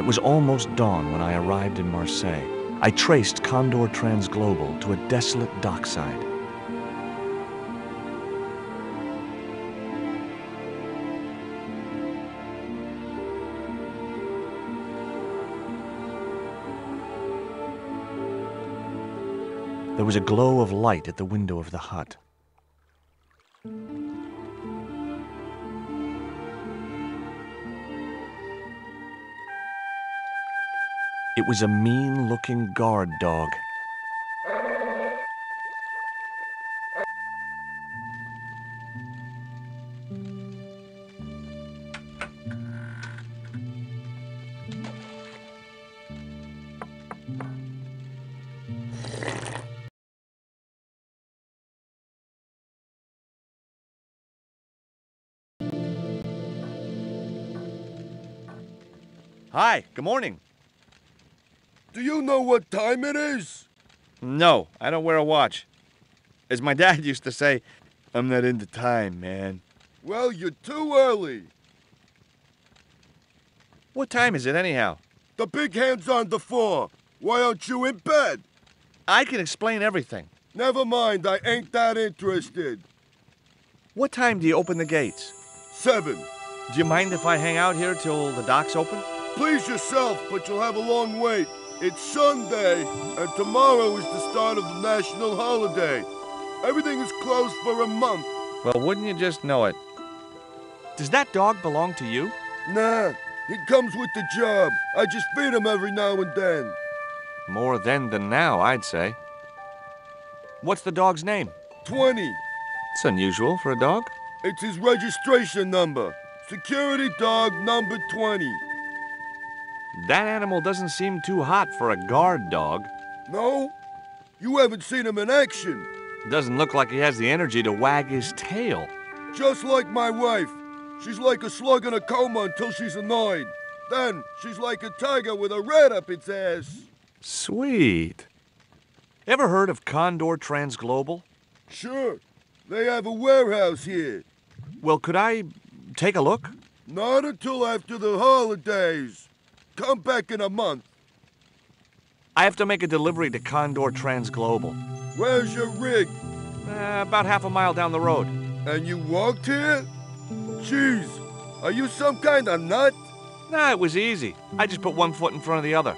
It was almost dawn when I arrived in Marseille. I traced Condor Transglobal to a desolate dockside. There was a glow of light at the window of the hut. It was a mean-looking guard dog. Hi, good morning. Do you know what time it is? No, I don't wear a watch. As my dad used to say, I'm not into time, man. Well, you're too early. What time is it anyhow? The big hand's on the floor. Why aren't you in bed? I can explain everything. Never mind, I ain't that interested. What time do you open the gates? 7. Do you mind if I hang out here till the docks open? Please yourself, but you'll have a long wait. It's Sunday, and tomorrow is the start of the national holiday. Everything is closed for a month. Well, wouldn't you just know it? Does that dog belong to you? Nah, he comes with the job. I just feed him every now and then. More then than now, I'd say. What's the dog's name? 20. It's unusual for a dog. It's his registration number. Security dog number 20. That animal doesn't seem too hot for a guard dog. No? You haven't seen him in action. Doesn't look like he has the energy to wag his tail. Just like my wife. She's like a slug in a coma until she's annoyed. Then she's like a tiger with a rat up its ass. Sweet. Ever heard of Condor Transglobal? Sure. They have a warehouse here. Well, could I take a look? Not until after the holidays. Come back in a month. I have to make a delivery to Condor Transglobal. Where's your rig? About half a mile down the road. And you walked here? Jeez, are you some kind of nut? Nah, it was easy. I just put one foot in front of the other.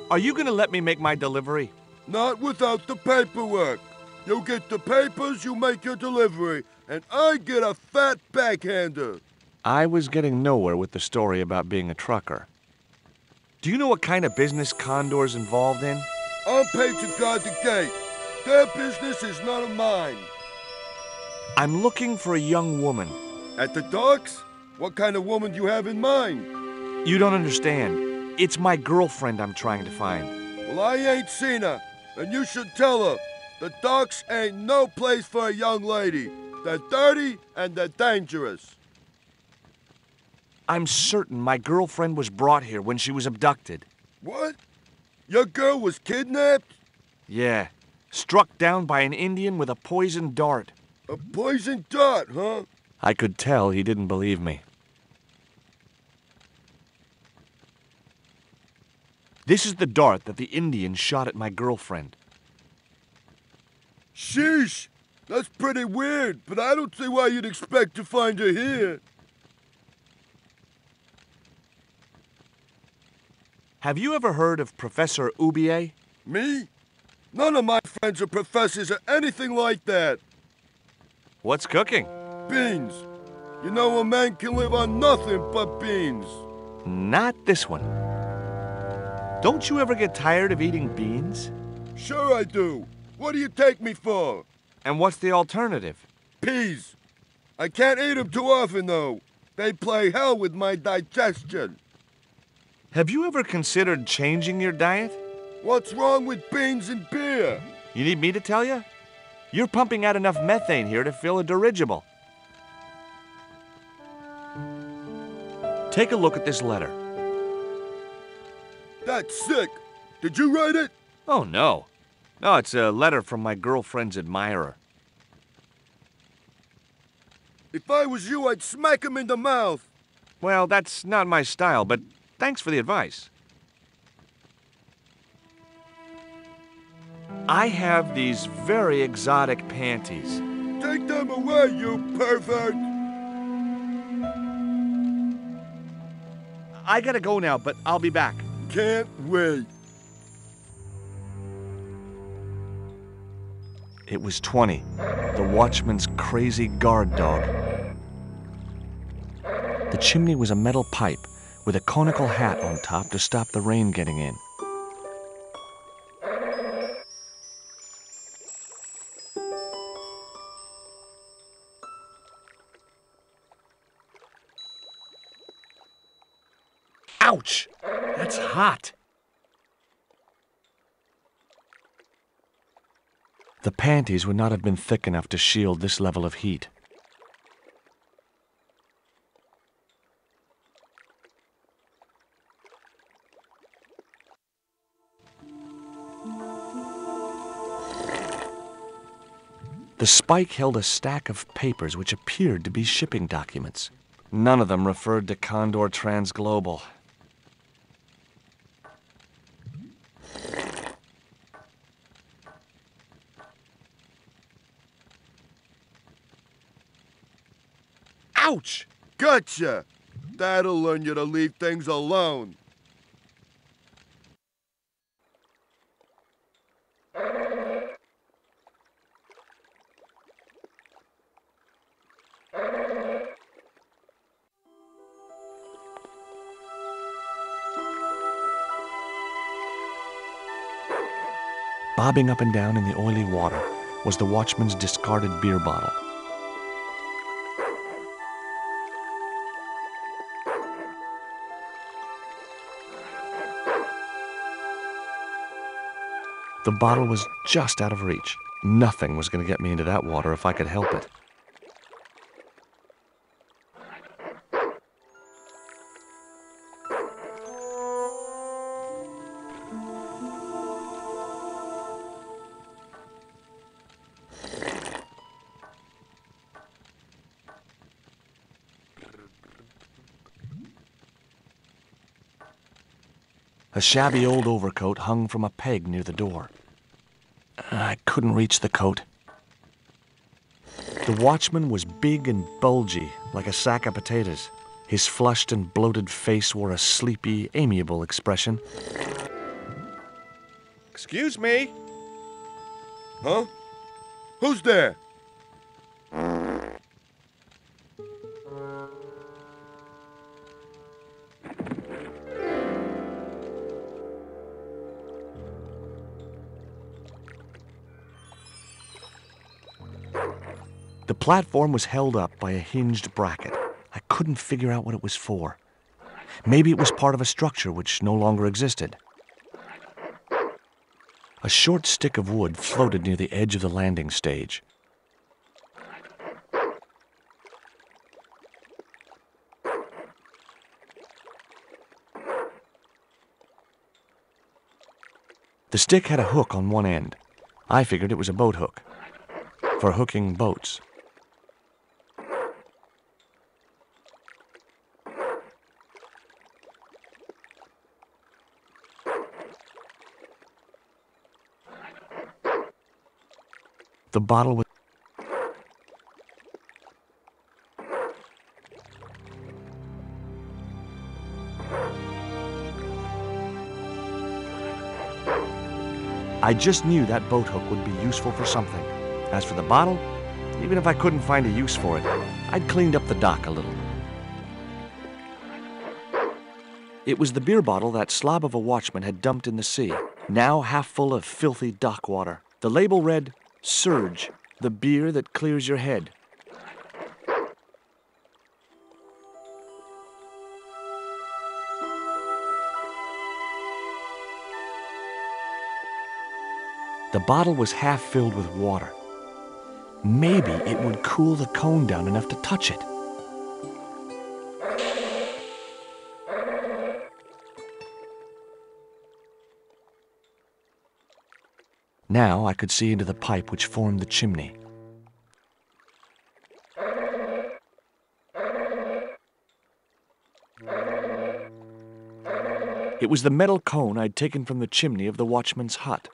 Are you gonna let me make my delivery? Not without the paperwork. You get the papers, you make your delivery, and I get a fat backhander. I was getting nowhere with the story about being a trucker. Do you know what kind of business Condor's involved in? I'm paid to guard the gate. Their business is none of mine. I'm looking for a young woman. At the docks? What kind of woman do you have in mind? You don't understand. It's my girlfriend I'm trying to find. Well, I ain't seen her, and you should tell her. The docks ain't no place for a young lady. They're dirty and they're dangerous. I'm certain my girlfriend was brought here when she was abducted. What? Your girl was kidnapped? Yeah. Struck down by an Indian with a poisoned dart. A poisoned dart, huh? I could tell he didn't believe me. This is the dart that the Indian shot at my girlfriend. Sheesh! That's pretty weird, but I don't see why you'd expect to find her here. Have you ever heard of Professor Oubier? Me? None of my friends are professors or anything like that. What's cooking? Beans. You know a man can live on nothing but beans. Not this one. Don't you ever get tired of eating beans? Sure I do. What do you take me for? And what's the alternative? Peas. I can't eat them too often, though. They play hell with my digestion. Have you ever considered changing your diet? What's wrong with beans and beer? You need me to tell you? You're pumping out enough methane here to fill a dirigible. Take a look at this letter. That's sick. Did you write it? Oh, no. No, it's a letter from my girlfriend's admirer. If I was you, I'd smack him in the mouth. Well, that's not my style, but Thanks for the advice. I have these very exotic panties. Take them away, you pervert! I gotta go now, but I'll be back. Can't wait. It was 20, the watchman's crazy guard dog. The chimney was a metal pipe with a conical hat on top to stop the rain getting in. Ouch! That's hot. The panties would not have been thick enough to shield this level of heat. The spike held a stack of papers which appeared to be shipping documents. None of them referred to Condor Transglobal. Ouch! Gotcha! That'll learn you to leave things alone. Bobbing up and down in the oily water was the watchman's discarded beer bottle. The bottle was just out of reach. Nothing was going to get me into that water if I could help it. A shabby old overcoat hung from a peg near the door. I couldn't reach the coat. The watchman was big and bulgy, like a sack of potatoes. His flushed and bloated face wore a sleepy, amiable expression. Excuse me? Huh? Who's there? The platform was held up by a hinged bracket. I couldn't figure out what it was for. Maybe it was part of a structure which no longer existed. A short stick of wood floated near the edge of the landing stage. The stick had a hook on one end. I figured it was a boat hook for hooking boats. The bottle was... I just knew that boat hook would be useful for something. As for the bottle, even if I couldn't find a use for it, I'd cleaned up the dock a little. It was the beer bottle that slob of a watchman had dumped in the sea, now half full of filthy dock water. The label read, "Surge, the beer that clears your head." The bottle was half filled with water. Maybe it would cool the cone down enough to touch it. Now I could see into the pipe which formed the chimney. It was the metal cone I'd taken from the chimney of the watchman's hut.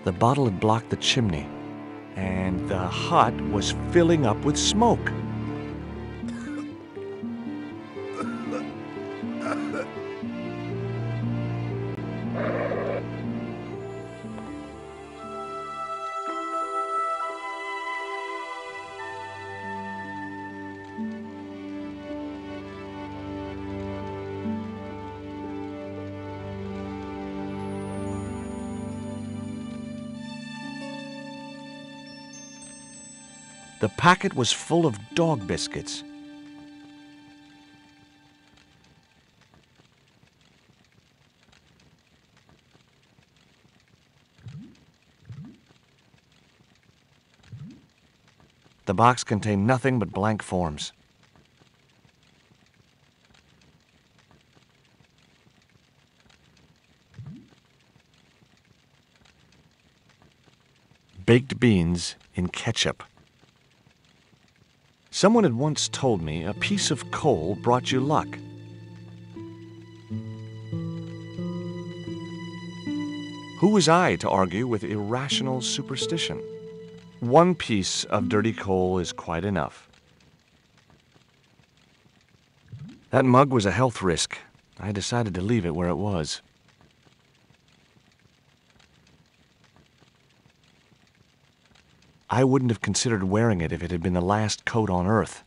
The bottle had blocked the chimney, and the hut was filling up with smoke. The packet was full of dog biscuits. The box contained nothing but blank forms. Baked beans in ketchup. Someone had once told me a piece of coal brought you luck. Who was I to argue with irrational superstition? One piece of dirty coal is quite enough. That mug was a health risk. I decided to leave it where it was. I wouldn't have considered wearing it if it had been the last coat on Earth.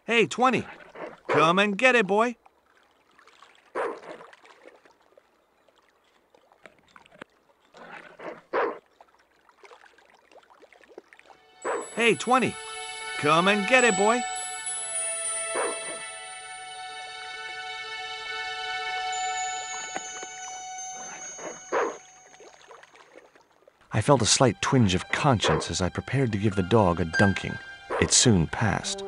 Hey, 20. Come and get it, boy. Hey, 20. Come and get it, boy. I felt a slight twinge of conscience as I prepared to give the dog a dunking. It soon passed.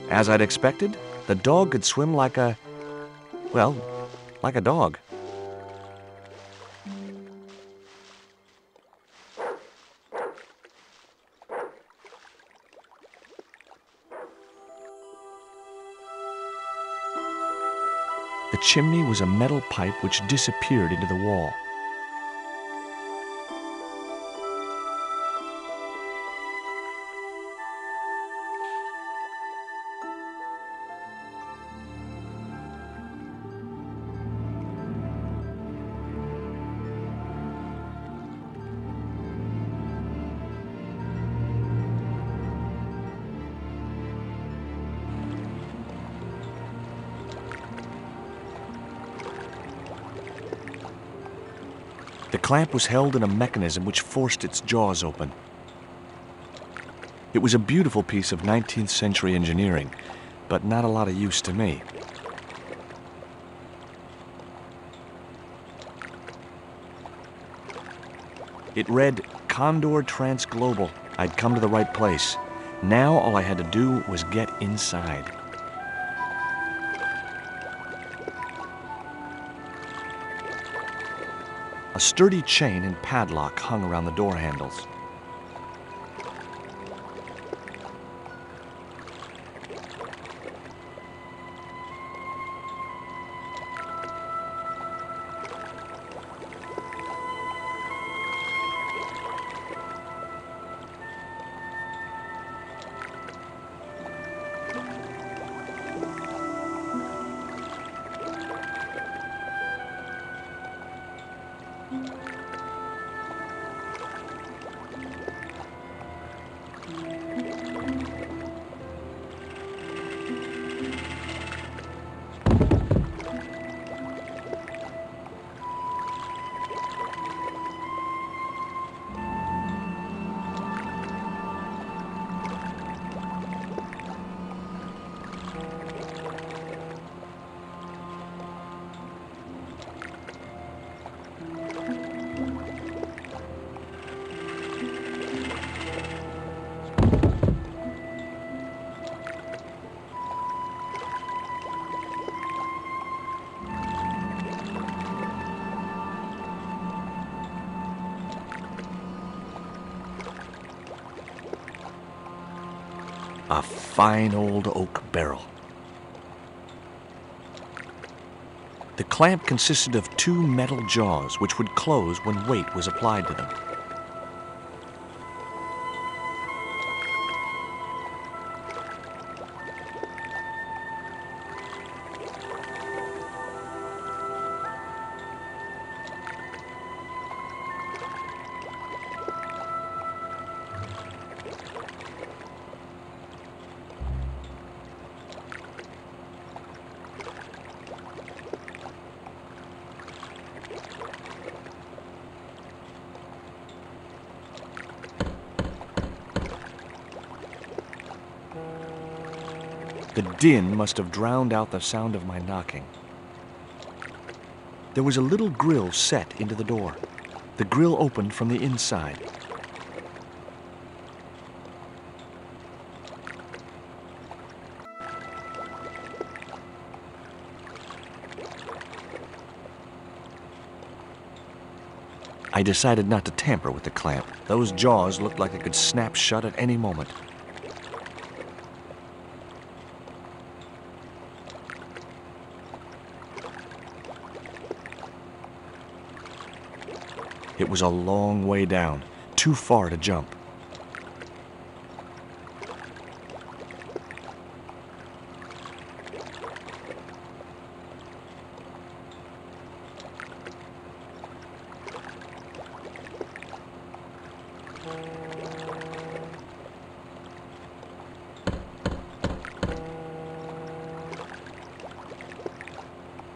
As I'd expected, the dog could swim like a dog. The chimney was a metal pipe which disappeared into the wall. The clamp was held in a mechanism which forced its jaws open. It was a beautiful piece of 19th century engineering, but not a lot of use to me. It read Condor Transglobal. I'd come to the right place. Now all I had to do was get inside. A sturdy chain and padlock hung around the door handles. A fine old oak barrel. The clamp consisted of 2 metal jaws which would close when weight was applied to them. The din must have drowned out the sound of my knocking. There was a little grill set into the door. The grill opened from the inside. I decided not to tamper with the clamp. Those jaws looked like they could snap shut at any moment. It was a long way down, too far to jump.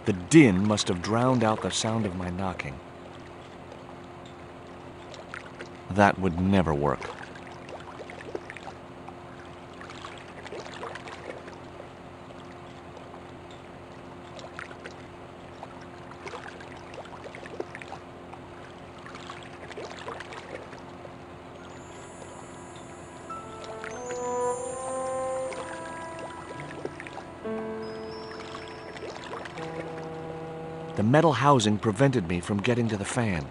The din must have drowned out the sound of my knocking. That would never work. The metal housing prevented me from getting to the fan.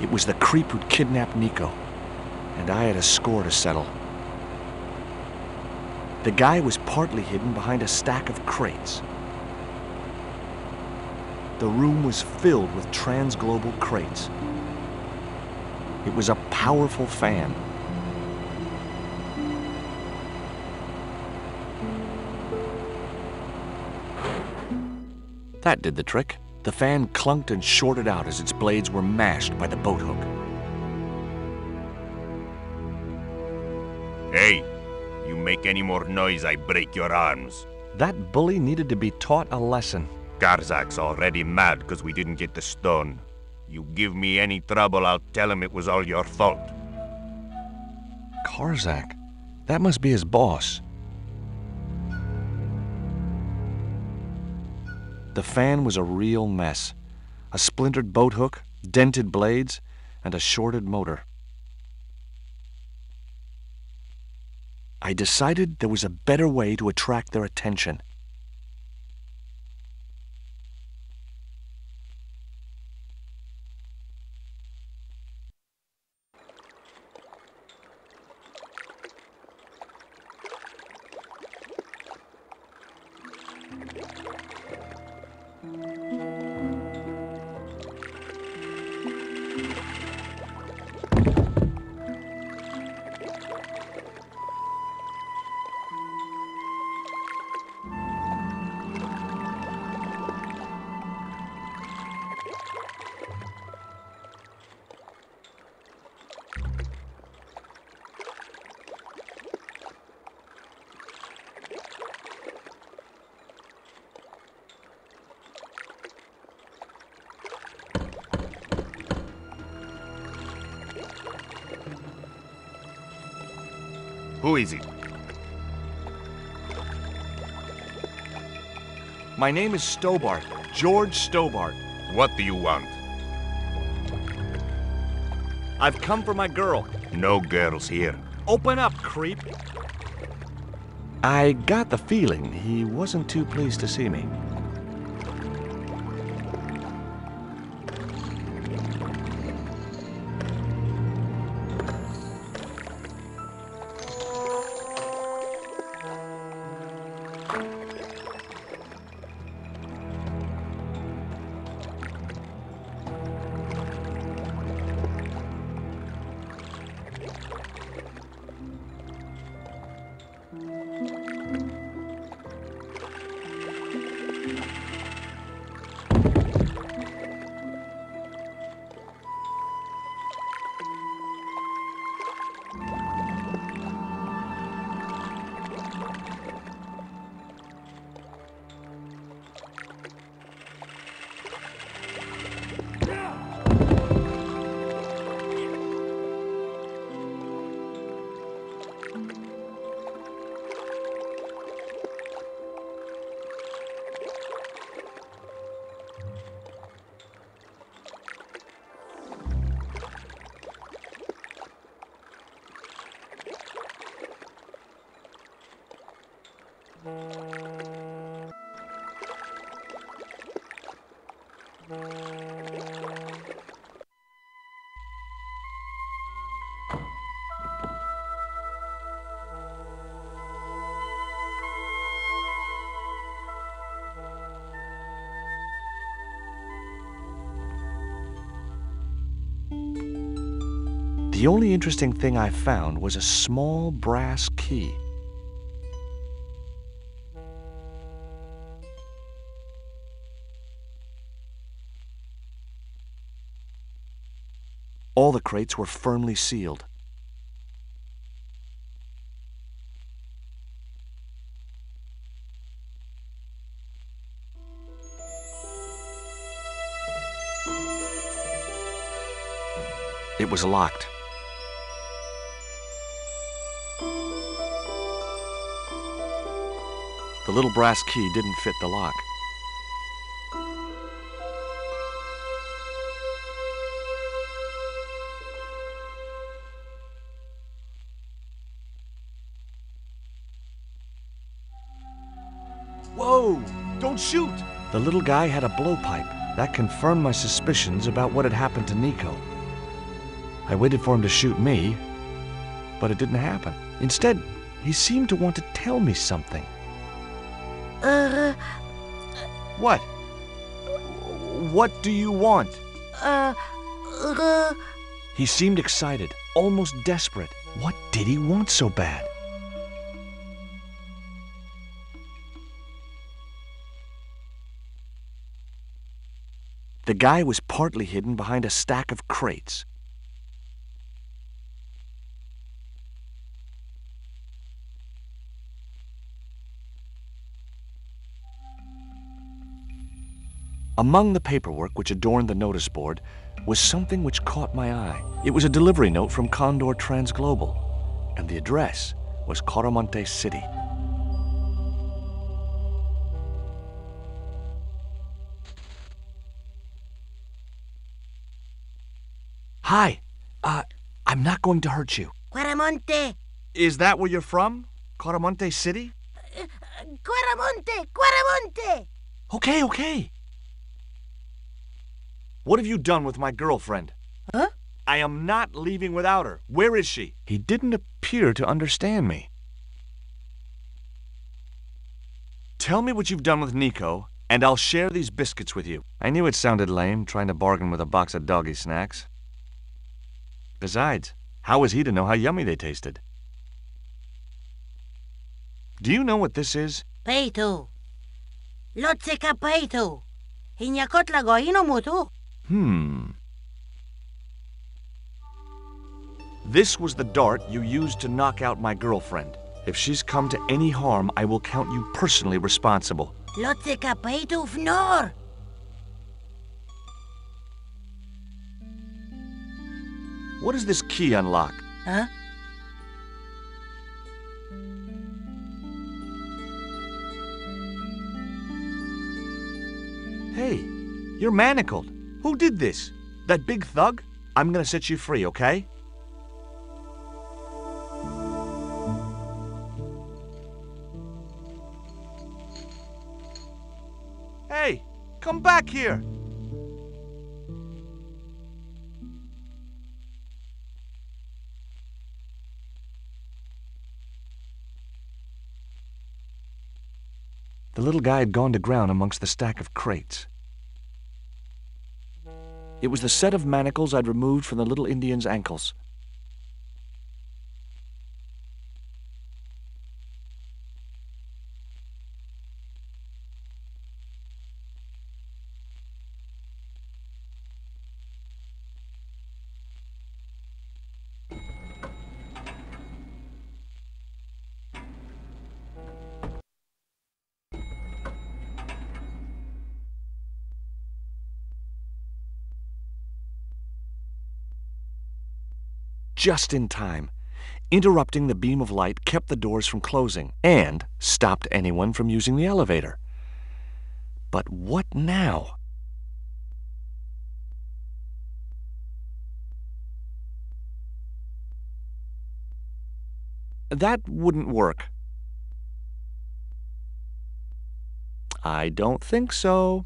It was the creep who'd kidnapped Nico, and I had a score to settle. The guy was partly hidden behind a stack of crates. The room was filled with transglobal crates. It was a powerful fan. That did the trick. The fan clunked and shorted out as its blades were mashed by the boat hook. Hey, you make any more noise, I break your arms. That bully needed to be taught a lesson. Korzak's already mad because we didn't get the stone. You give me any trouble, I'll tell him it was all your fault. Korzak? That must be his boss. The fan was a real mess. A splintered boat hook, dented blades, and a shorted motor. I decided there was a better way to attract their attention. Who is it? My name is Stobart, George Stobart. What do you want? I've come for my girl. No girls here. Open up, creep. I got the feeling he wasn't too pleased to see me. The only interesting thing I found was a small brass key. All the crates were firmly sealed. It was locked. The little brass key didn't fit the lock. Whoa! Don't shoot! The little guy had a blowpipe. That confirmed my suspicions about what had happened to Nico. I waited for him to shoot me, but it didn't happen. Instead, he seemed to want to tell me something. What? What do you want? He seemed excited, almost desperate. What did he want so bad? The guy was partly hidden behind a stack of crates. Among the paperwork which adorned the notice board was something which caught my eye. It was a delivery note from Condor Transglobal, and the address was Kwaramonte City. Hi, I'm not going to hurt you. Quaramonte! Is that where you're from? Kwaramonte City? Quaramonte! Quaramonte! Okay. What have you done with my girlfriend? Huh? I am not leaving without her. Where is she? He didn't appear to understand me. Tell me what you've done with Nico, and I'll share these biscuits with you. I knew it sounded lame, trying to bargain with a box of doggy snacks. Besides, how was he to know how yummy they tasted? Do you know what this is? Peito. Lotseka peito. Hinyakotla goino mutu. This was the dart you used to knock out my girlfriend. If she's come to any harm, I will count you personally responsible. Lotseka peito fnor. What does this key unlock? Huh? Hey, you're manacled. Who did this? That big thug? I'm gonna set you free, okay? Hey, come back here! The little guy had gone to ground amongst the stack of crates. It was the set of manacles I'd removed from the little Indian's ankles. Just in time. Interrupting the beam of light kept the doors from closing and stopped anyone from using the elevator. But what now? That wouldn't work. I don't think so.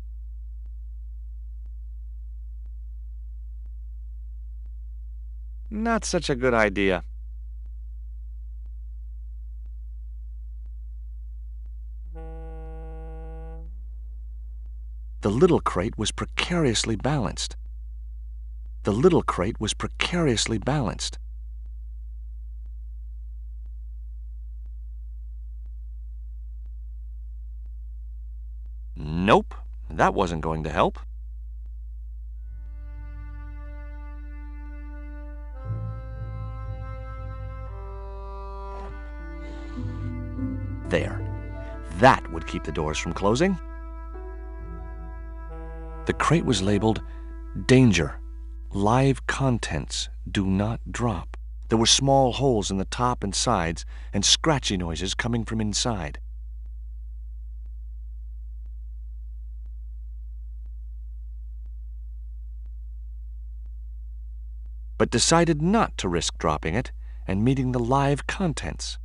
Not such a good idea. The little crate was precariously balanced. The little crate was precariously balanced. Nope, that wasn't going to help. There. That would keep the doors from closing. The crate was labeled, "Danger. Live contents. Do not drop." There were small holes in the top and sides and scratchy noises coming from inside. But decided not to risk dropping it and meeting the live contents.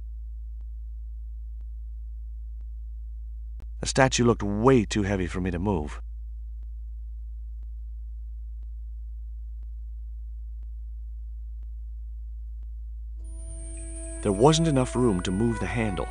The statue looked way too heavy for me to move. There wasn't enough room to move the handle.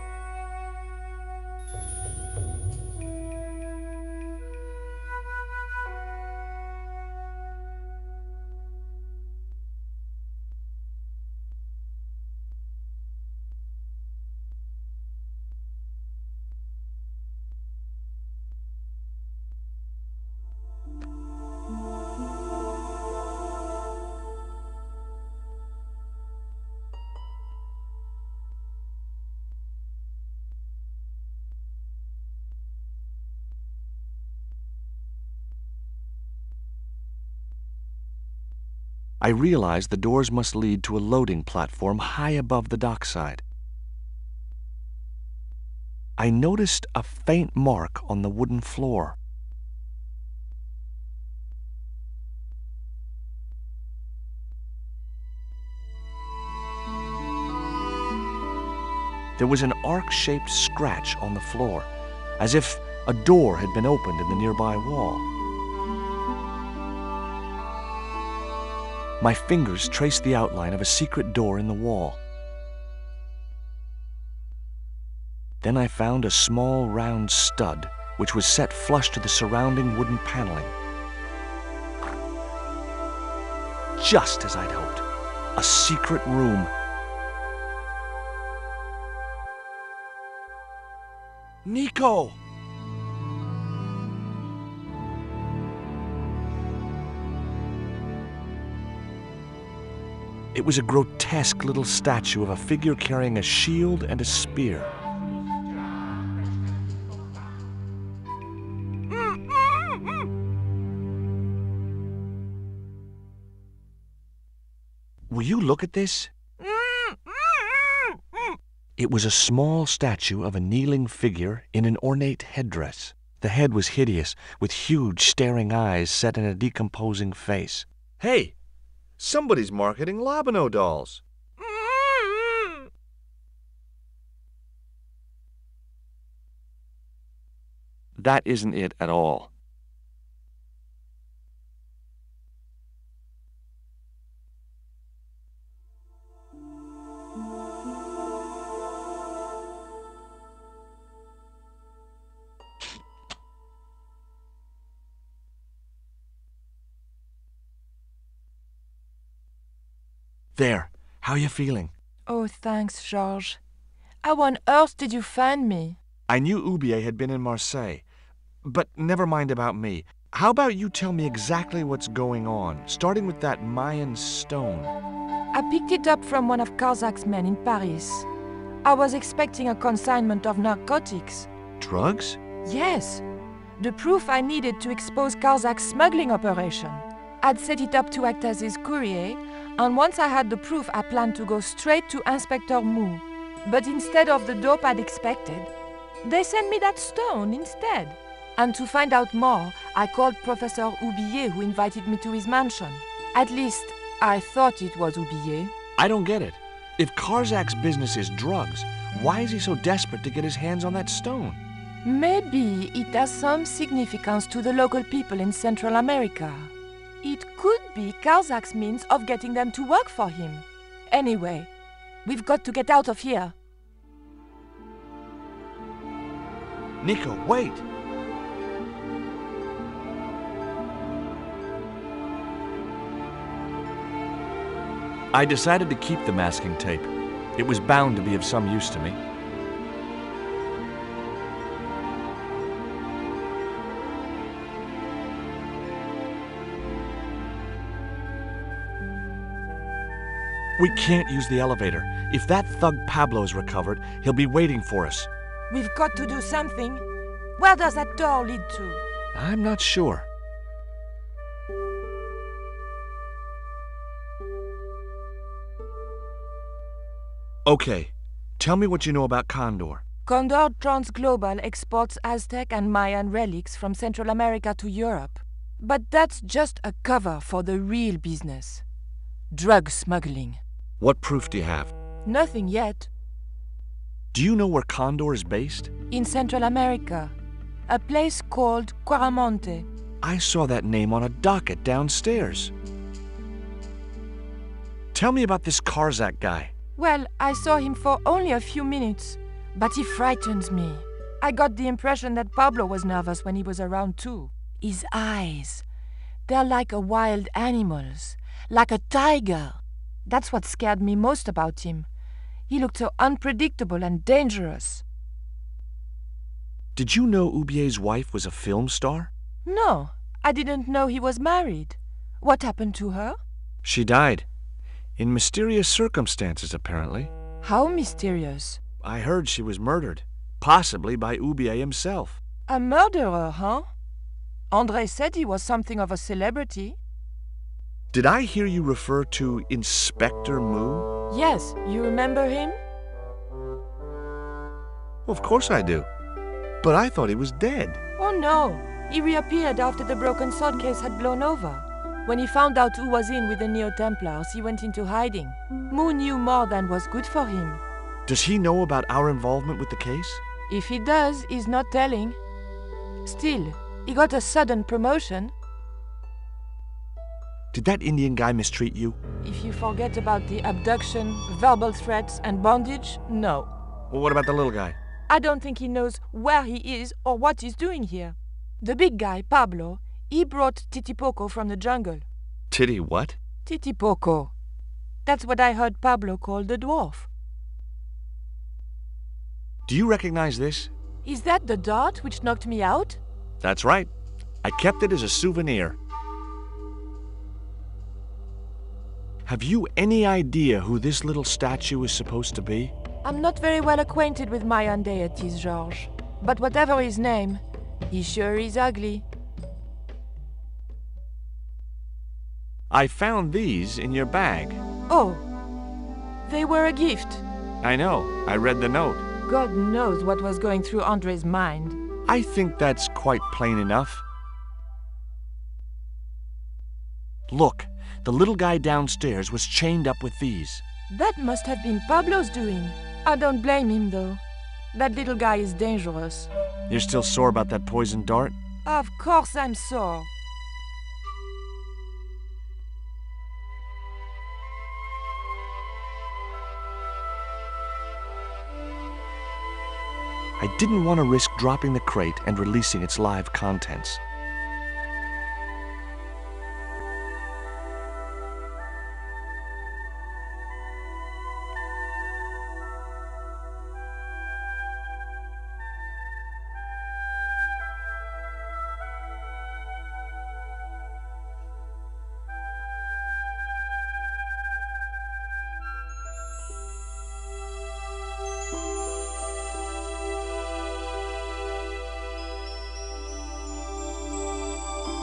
I realized the doors must lead to a loading platform high above the dockside. I noticed a faint mark on the wooden floor. There was an arc-shaped scratch on the floor, as if a door had been opened in the nearby wall. My fingers traced the outline of a secret door in the wall. Then I found a small round stud, which was set flush to the surrounding wooden paneling. Just as I'd hoped, a secret room. Nico! It was a grotesque little statue of a figure carrying a shield and a spear. Will you look at this? It was a small statue of a kneeling figure in an ornate headdress. The head was hideous, with huge staring eyes set in a decomposing face. Hey! Somebody's marketing Lobino dolls. That isn't it at all. There. How are you feeling? Oh, thanks, George. How on earth did you find me? I knew Oubier had been in Marseille. But never mind about me. How about you tell me exactly what's going on, starting with that Mayan stone? I picked it up from one of Korzak's men in Paris. I was expecting a consignment of narcotics. Drugs? Yes. The proof I needed to expose Korzak's smuggling operation. I'd set it up to act as his courier, and once I had the proof, I planned to go straight to Inspector Mou. But instead of the dope I'd expected, they sent me that stone instead. And to find out more, I called Professor Oubier, who invited me to his mansion. At least, I thought it was Oubier. I don't get it. If Korzak's business is drugs, why is he so desperate to get his hands on that stone? Maybe it has some significance to the local people in Central America. It could be Korzak's means of getting them to work for him. Anyway, we've got to get out of here. Nico, wait! I decided to keep the masking tape. It was bound to be of some use to me. We can't use the elevator. If that thug Pablo's recovered, he'll be waiting for us. We've got to do something. Where does that door lead to? I'm not sure. Okay, tell me what you know about Condor. Condor Transglobal exports Aztec and Mayan relics from Central America to Europe. But that's just a cover for the real business. Drug smuggling. What proof do you have? Nothing yet. Do you know where Condor is based? In Central America. A place called Kvaramonte. I saw that name on a docket downstairs. Tell me about this Korzak guy. Well, I saw him for only a few minutes, but he frightens me. I got the impression that Pablo was nervous when he was around too. His eyes, they're like a wild animal's, like a tiger. That's what scared me most about him. He looked so unpredictable and dangerous. Did you know Oubier's wife was a film star? No, I didn't know he was married. What happened to her? She died. In mysterious circumstances, apparently. How mysterious? I heard she was murdered, possibly by Oubier himself. A murderer, huh? André said he was something of a celebrity. Did I hear you refer to Inspector Mou? Yes, you remember him? Well, of course I do. But I thought he was dead. Oh no, he reappeared after the broken sword case had blown over. When he found out who was in with the Neo-Templars, he went into hiding. Mou knew more than was good for him. Does he know about our involvement with the case? If he does, he's not telling. Still, he got a sudden promotion. Did that Indian guy mistreat you? If you forget about the abduction, verbal threats, and bondage, no. Well, what about the little guy? I don't think he knows where he is or what he's doing here. The big guy, Pablo, he brought Titipoco from the jungle. Titty what? Titipoco. That's what I heard Pablo call the dwarf. Do you recognize this? Is that the dart which knocked me out? That's right. I kept it as a souvenir. Have you any idea who this little statue is supposed to be? I'm not very well acquainted with Mayan deities, George. But whatever his name, he sure is ugly. I found these in your bag. Oh, they were a gift. I know. I read the note. God knows what was going through André's mind. I think that's quite plain enough. Look, the little guy downstairs was chained up with these. That must have been Pablo's doing. I don't blame him, though. That little guy is dangerous. You're still sore about that poisoned dart? Of course I'm sore. I didn't want to risk dropping the crate and releasing its live contents.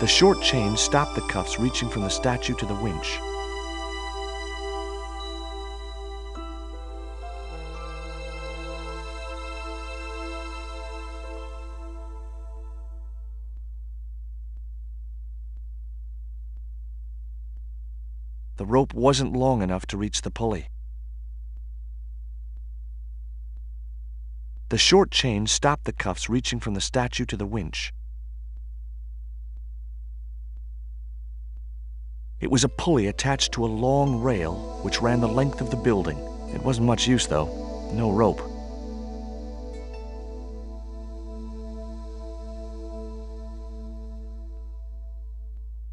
The short chain stopped the cuffs reaching from the statue to the winch. The rope wasn't long enough to reach the pulley. The short chain stopped the cuffs reaching from the statue to the winch. It was a pulley attached to a long rail which ran the length of the building. It wasn't much use, though. No rope.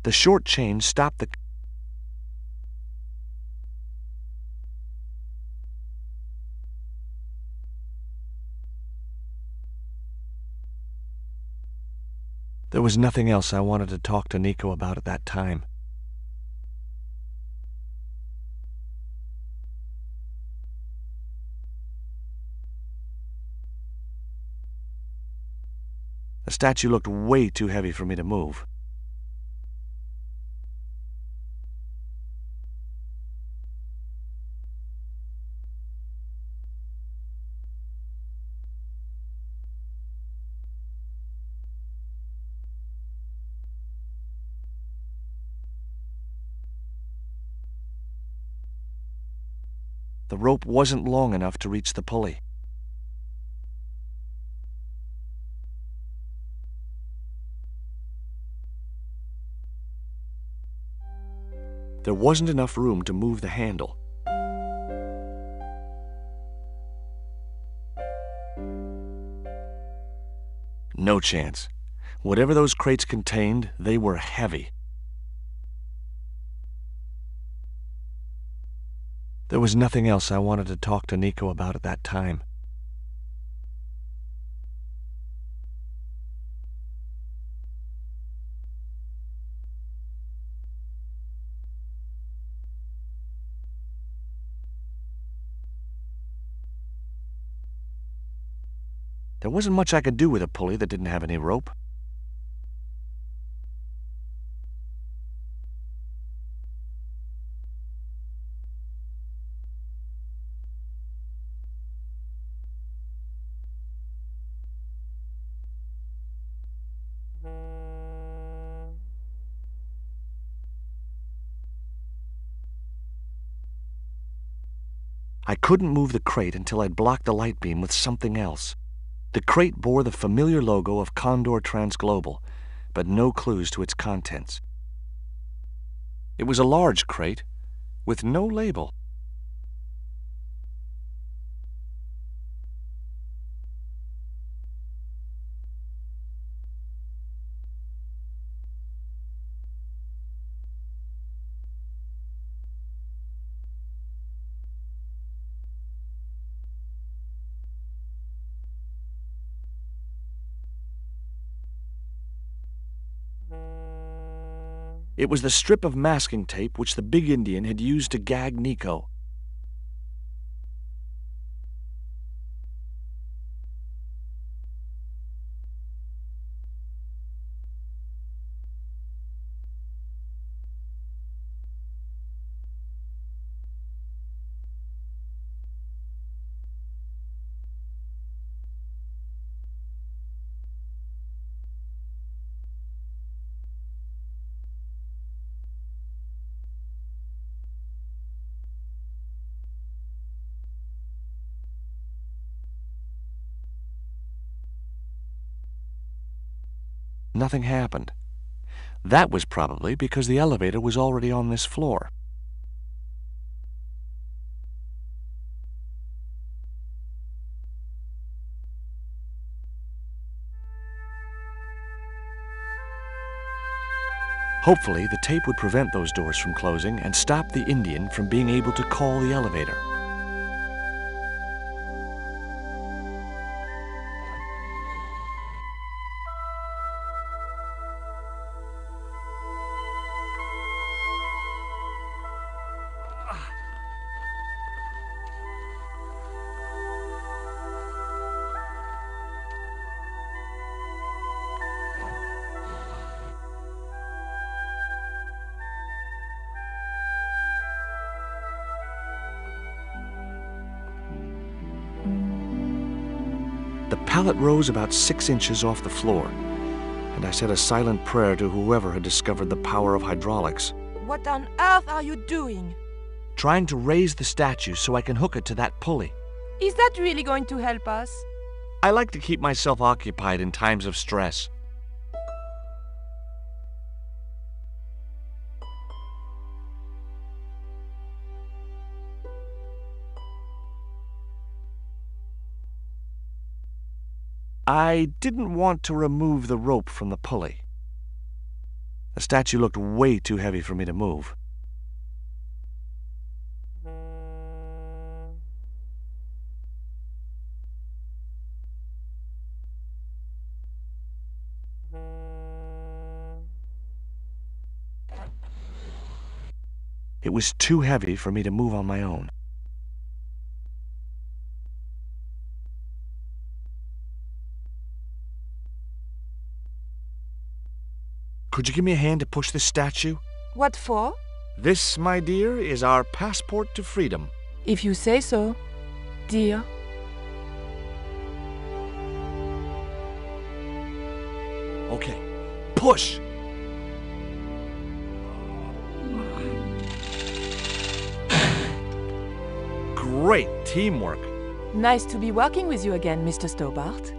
The short chain stopped the... There was nothing else I wanted to talk to Nico about at that time. The statue looked way too heavy for me to move. The rope wasn't long enough to reach the pulley. There wasn't enough room to move the handle. No chance. Whatever those crates contained, they were heavy. There was nothing else I wanted to talk to Nico about at that time. There wasn't much I could do with a pulley that didn't have any rope. I couldn't move the crate until I'd blocked the light beam with something else. The crate bore the familiar logo of Condor Transglobal, but no clues to its contents. It was a large crate with no label. It was the strip of masking tape which the big Indian had used to gag Nico. Nothing happened. That was probably because the elevator was already on this floor. Hopefully, the tape would prevent those doors from closing and stop the Indian from being able to call the elevator. The pallet rose about 6 inches off the floor, and I said a silent prayer to whoever had discovered the power of hydraulics. What on earth are you doing? Trying to raise the statue so I can hook it to that pulley. Is that really going to help us? I like to keep myself occupied in times of stress. I didn't want to remove the rope from the pulley. The statue looked way too heavy for me to move. It was too heavy for me to move on my own. Could you give me a hand to push this statue? What for? This, my dear, is our passport to freedom. If you say so, dear. Okay, push! Great teamwork. Nice to be working with you again, Mr. Stobart.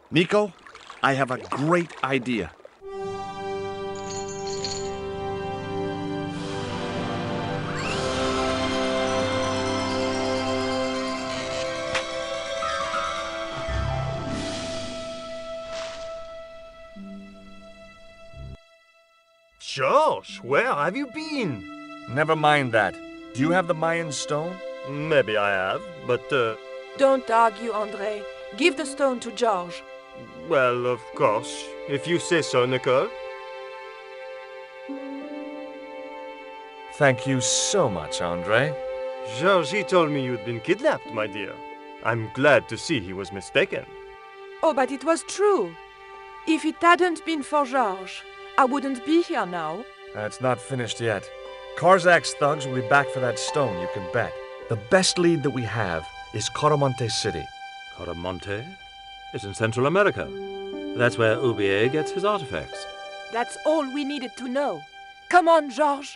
Nico, I have a great idea. George, where have you been? Never mind that. Do you have the Mayan stone? Maybe I have, but, Don't argue, André. Give the stone to George. well, of course, if you say so, Nicole. Thank you so much, André. George, he told me you'd been kidnapped, my dear. I'm glad to see he was mistaken. Oh, but it was true. If it hadn't been for George, I wouldn't be here now. It's not finished yet. Korzak's thugs will be back for that stone, you can bet. The best lead that we have is Kwaramonte City. Kwaramonte is in Central America. That's where Ubier gets his artifacts. That's all we needed to know. Come on, George.